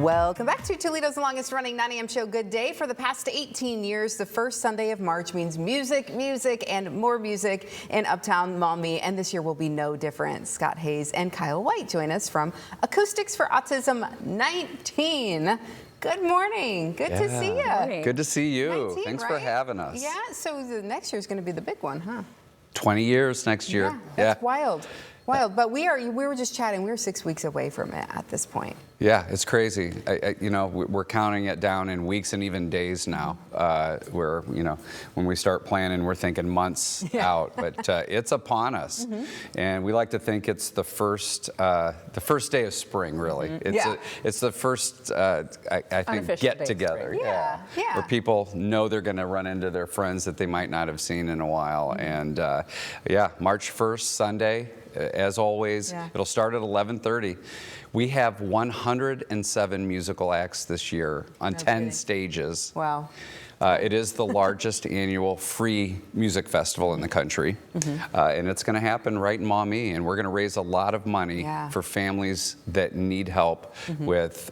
Welcome back to Toledo's longest running 9 a.m. show, Good Day. For the past 18 years, the first Sunday of March means music, and more music in Uptown Maumee. And this year will be no different. Scott Hayes and Kyle White join us from Acoustics for Autism 19. Good morning. Good to see you. Good to see you. 19, Thanks right? for having us. Yeah, so the next year is going to be the big one, huh? 20 years next year. Yeah, that's wild. Wild, but we were just chatting. We're 6 weeks away from it at this point. Yeah, it's crazy. We're counting it down in weeks and even days now. When we start planning, we're thinking months out, but it's upon us. And we like to think it's the first day of spring, really. It's the first, I think, get together. Where people know they're going to run into their friends that they might not have seen in a while. And March 1st, Sunday. As always, it'll start at 11:30. We have 107 musical acts this year on 10 stages. Wow. It is the largest annual free music festival in the country, and it's going to happen right in Maumee, and we're going to raise a lot of money for families that need help with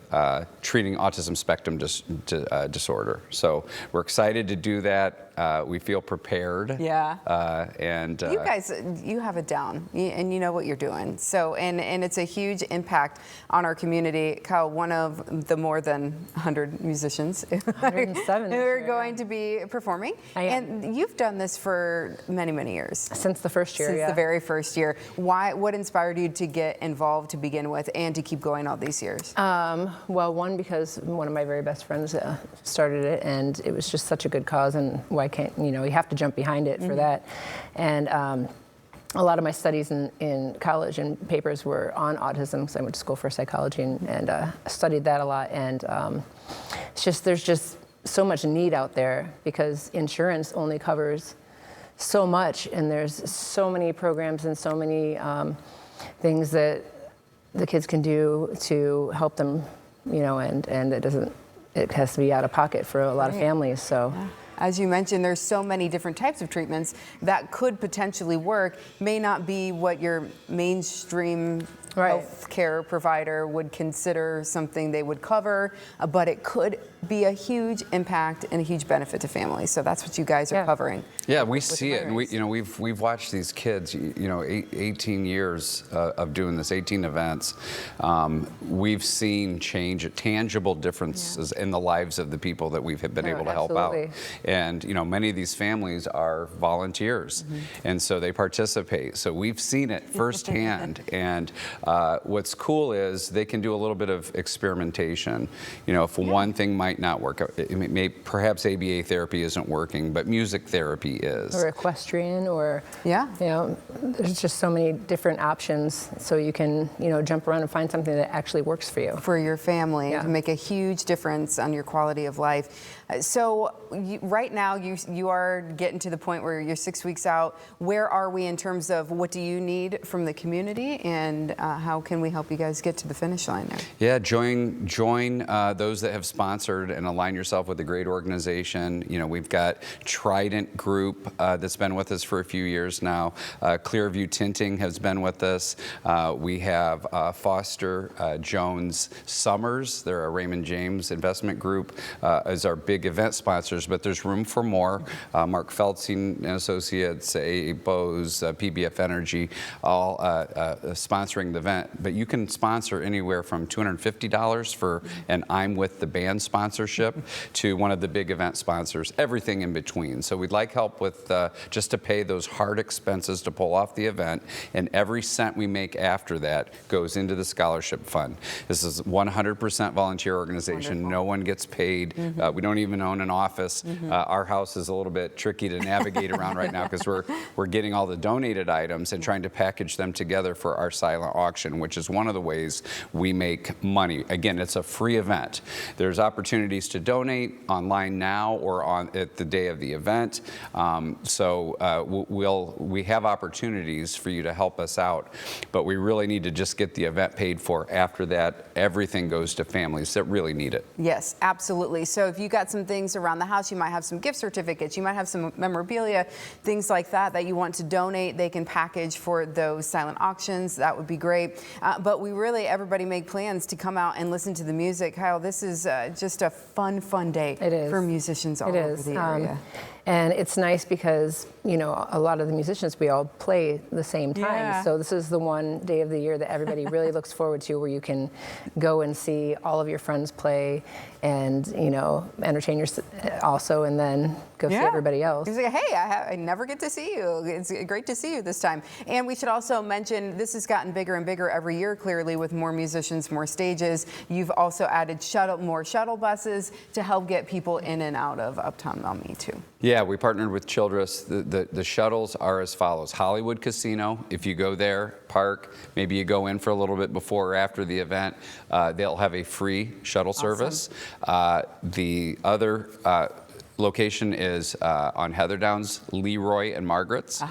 treating autism spectrum disorder. So we're excited to do that. We feel prepared. And you guys, you have it down, and you know what you're doing. So, and it's a huge impact on our community. Kyle, one of the more than 100 musicians 107 who are going to be performing. And you've done this for many, many years. Since the first year, Since the very first year. What inspired you to get involved to begin with and to keep going all these years? Well, one, because one of my very best friends started it, and it was just such a good cause, and why can't, you have to jump behind it for that. And a lot of my studies in college and papers were on autism, because I went to school for psychology and studied that a lot. And there's just so much need out there, because insurance only covers so much, and there's so many programs and so many things that the kids can do to help them, and it has to be out of pocket for a lot of families. So. As you mentioned, there's so many different types of treatments that could potentially work, may not be what your mainstream healthcare provider would consider something they would cover, but it could be a huge impact and a huge benefit to families. So that's what you guys are covering. Yeah, we see it, and we've watched these kids. 18 years of doing this, 18 events. We've seen tangible differences in the lives of the people that we've been able to help out. And many of these families are volunteers, and so they participate. So we've seen it firsthand. And what's cool is they can do a little bit of experimentation. If one thing might not work, perhaps ABA therapy isn't working, but music therapy is. Or equestrian, or there's just so many different options. So you can jump around and find something that actually works for you. For your family, to make a huge difference on your quality of life. So right now you are getting to the point where you're 6 weeks out. Where are we in terms of what do you need from the community, and how can we help you guys get to the finish line there? Yeah, join those that have sponsored and align yourself with a great organization. We've got Trident Group that's been with us for a few years now. Clearview Tinting has been with us. We have Foster Jones Summers. They're a Raymond James investment group as our big event sponsors, but there's room for more. Mark Feltzing and Associates, A. Bose, PBF Energy, all sponsoring the event. But you can sponsor anywhere from $250 for an I'm with the band sponsorship to one of the big event sponsors, everything in between. So we'd like help with just to pay those hard expenses to pull off the event, and every cent we make after that goes into the scholarship fund. This is 100% volunteer organization. Wonderful. No one gets paid. We don't even own an office. Our house is a little bit tricky to navigate around right now, because we're getting all the donated items and trying to package them together for our silent auction, which is one of the ways we make money. Again, it's a free event. There's opportunities to donate online now or at the day of the event. We have opportunities for you to help us out, but we really need to just get the event paid for. After that, everything goes to families that really need it. Yes, absolutely. So if you got some things around the house, you might have have some gift certificates, you might have some memorabilia, things like that you want to donate. They can package for those silent auctions. That would be great. But we really, everybody make plans to come out and listen to the music. Kyle, this is just a fun day for musicians all over the area. And it's nice because, you know, a lot of the musicians, we all play the same time. Yeah. So this is the one day of the year that everybody really looks forward to, where you can go and see all of your friends play and, you know, entertain yourself also, and then go see everybody else. He's like, hey, I never get to see you. It's great to see you this time. And we should also mention, this has gotten bigger and bigger every year, clearly, with more musicians, more stages. You've also added more shuttle buses to help get people in and out of Uptown Maumee, too. Yeah, we partnered with Childress. The shuttles are as follows. Hollywood Casino, if you go there, park, maybe you go in for a little bit before or after the event, they'll have a free shuttle service. The other location is on Heather Downs, Leroy and Margaret's.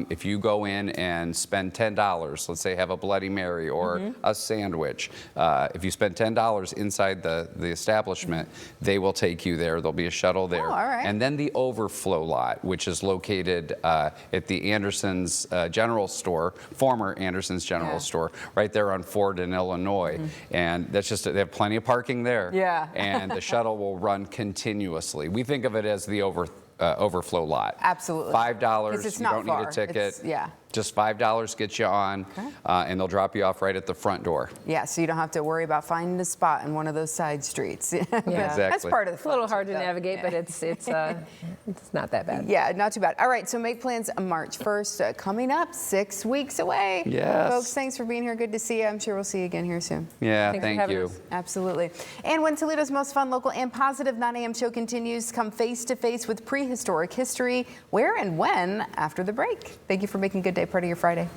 If you go in and spend $10, let's say have a Bloody Mary or a sandwich, if you spend $10 inside the establishment, they will take you there. There'll be a shuttle there. All right. And then the overflow lot, which is located at the Anderson's General Store, former Anderson's General Store, right there on Ford in Illinois. And that's just, they have plenty of parking there. Yeah. And the shuttle will run continuously. We think of it as the overflow lot. Absolutely. $5, It's you not don't far. need a ticket. Yeah. Just $5 gets you on, and they'll drop you off right at the front door. Yeah, so you don't have to worry about finding a spot in one of those side streets. Exactly. That's part of the It's a fun. little hard to navigate, but it's not that bad. Yeah, not too bad. All right, so make plans March 1st, coming up 6 weeks away. Yes. Folks, thanks for being here. Good to see you. I'm sure we'll see you again here soon. Yeah, Thanks for thank having you. us. Absolutely. And when Toledo's most fun, local, and positive 9 a.m. show continues, come face to face with prehistoric history. Where and when after the break. Thank you for making Good Day part of your Friday.